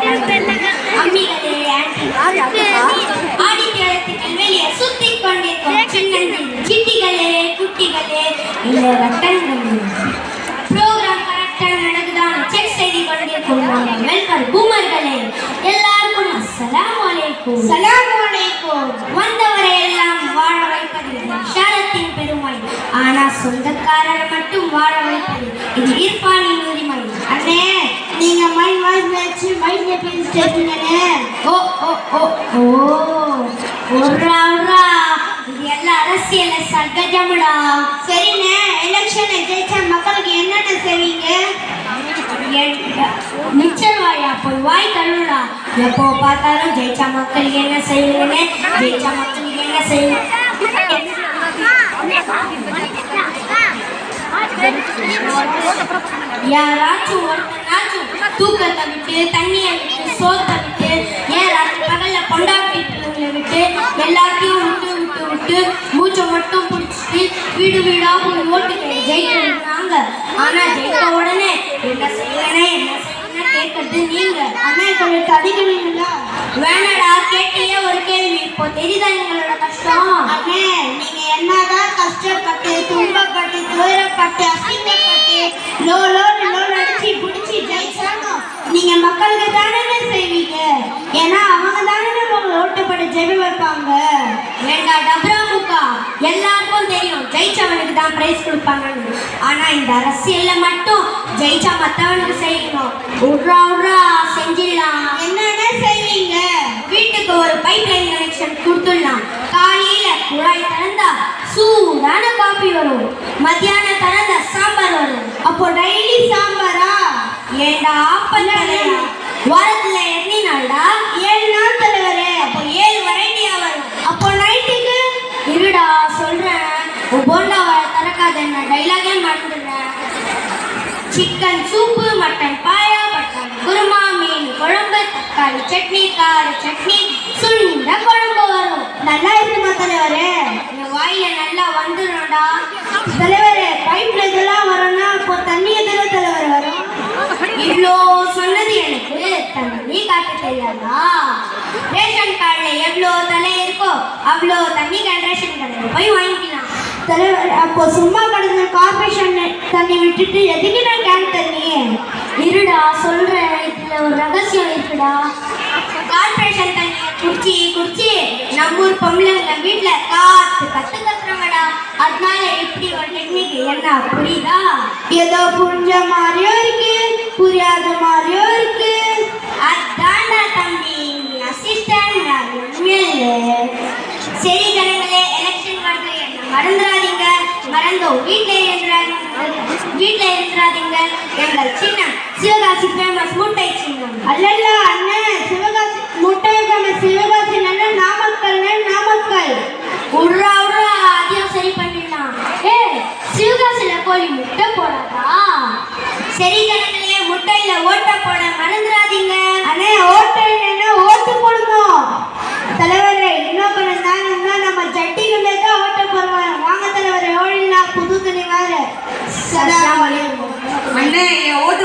அம்மிகளே ஆடித்தளத்துக்கு வெளியே சுத்தி கொண்டிருக்கும் சின்னஞ்சின் சிட்டிகளே குட்டிகளே இந்த வட்டங்களே ப்ரோக்ராம் கரெக்டாக நடக்குதான்னு செக் செய்து கொண்டிருக்கும் வெல்கம் பூமர்களே எல்லாருக்கும் அஸ்ஸலாமு அலைக்கும். ஸலாமு அலைக்கும். வந்தவரை எல்லாம் வாழ வைப்பது ஷரத்தின் பெருமை, ஆனா சொந்தக்காரரை மட்டும் வாழ வைப்பது இது இர்ஃபானின் உரிமை. அண்ணே நீங்க மைண்ட் வாய்ஸ் வச்சு மைண்ட்ல பேசிட்டீங்கண்ணே. ஓ ஓ ஓ ஓ ஒர்ரா ஒர்ரா இது எல்லாம் அரசியல சகஜமுடா. சரிண்ணே, எலெக்ஷனை ஜெயிச்சா மக்களுக்கு என்னென்ன செய்வீங்க? மிச்சர் வாயா போய் வாய் தள்ளுடா. எப்போ பார்த்தாலும் ஜெயிச்சா மக்களுக்கு என்ன செய்வீங்கன்னு, ஜெயிச்சா மக்களுக்கு என்ன செய்வீங்க. யாராச்சும் ஒருத்தனாச்சும் தூக்கத்தை விட்டு தண்ணியை விட்டு சோத்தை விட்டு ஏன் ராத்திரி பகல்ல பொண்டாட்டி பிள்ளைங்களை விட்டு எல்லாத்தையும் விட்டு விட்டு விட்டு மூச்சை மட்டும் பிடிச்சிட்டு வீடு வீடா போய் ஓட்டு ஜெயிக்கிறாங்க. ஆனா ஜெயித்த உடனே என்ன செய்யறேனே என்ன செய்யணும் கேட்கறது நீங்க. அண்ணா கொஞ்சம் அதிகங்களா வேணடா, கேட்டியே ஒரு கேள்வி. இப்போ தெரியுதா எங்களோட கஷ்டம்? அண்ணே நீங்க என்னதான் கஷ்டப்பட்டு துன்பப்பட்டு துயரப்பட்டு அசிங்கப்பட்டு லோன் அடிச்சு பிடிச்சி ஜெயிச்சாங்க, நீங்க மக்களுக்கு தானே செய்வீங்க. ஏன்னா அவங்க தானே உங்களை ஓட்டுப்பட்டு ஜெபி வைப்பாங்க. வேண்டா டப்ரா முக்கா, எல்லாருக்கும் தெரியும் ஜெயிச்சவனுக்கு தான் பிரைஸ் கொடுப்பாங்கன்னு. ஆனா இந்த அரசியல்ல மட்டும் ஜெயிச்சா மத்தவனுக்கு செய்யணும். உட்ரா உட்ரா செஞ்சிடலாம். என்னென்ன செய்வீங்க? வீட்டுக்கு ஒரு பைப் லைன் கனெக்ஷன் கொடுத்துடலாம். காலையில குழாய் திறந்தா சூடான காபி வரும், மத்தியானம் திறந்தா சாம்பார் வரும். அப்போ டெய்லி சாம்பாரா? ஏண்டா ஆப்பல்லையா, வாரத்துல எத்தனை நாள்டா? 7 நாள் தலைவரே. அப்போ 7 வெரைட்டியா வரும். அப்போ நைட்டுக்கு? இருடா சொல்றேன், போண்டாவை திறக்காத என்ன டைலாகே மறந்துடுறேன். சிக்கன் சூப்பு, மட்டன் பாயா, மட்டன் குருமா, மீன் குழம்பு, தக்காளி சட்னி, கார சட்னி, சுண்ட குழம்பு வரும். நல்லா இருக்குமா தலைவரே? என் வாயில நல்லா வந்துடும்டா. தலைவரே பைப்ல இதெல்லாம் வரணும்னா அப்போ தண்ணி எதுல தலைவர் வரும்? இவ்வளோ சொன்னது எனக்கு தண்ணி காட்ட தெரியாதா? ரேஷன் கார்டுல எவ்வளோ தலை இருக்கோ அவ்வளோ தண்ணி ரேஷன் கடையில் போய் வாங்கிக்கலாம். தலைவர் அப்போ சும்மா கிடந்த கார்பரேஷன் தண்ணி விட்டுட்டு எதுக்கு நான் கேன் தண்ணி? இருடா சொல்றேன், இதுல ஒரு ரகசியம் இருக்குடா. கார்பரேஷன் தண்ணியை குடிச்சி குடிச்சி நம்ம ஊர் பொம்பளைங்க வீட்டுல காத்து கத்துறாங்கடா. அதனால இப்படி ஒரு டெக்னிக் என்ன புரியுதா? ஏதோ புரிஞ்ச மாதிரியோ இருக்கு, புரியாத மாதிரியோ இருக்கு. அதான்டா தம்பி, நீ அசிஸ்டன்ட் சரி ஜனங்களே, எலெக்ஷன் வருது, என்ன மறந்துடாதீங்க. மறந்தோம் வீட்டில் இருந்துடாதீங்க. எங்கள் சின்னம் சிவகாசி ஃபேமஸ் முட்டை சின்னம். அல்லல்ல அண்ணன், சிவகாசி முட்டை ஃபேமஸ் சிவகாசி நாமக்கல். உர்ரா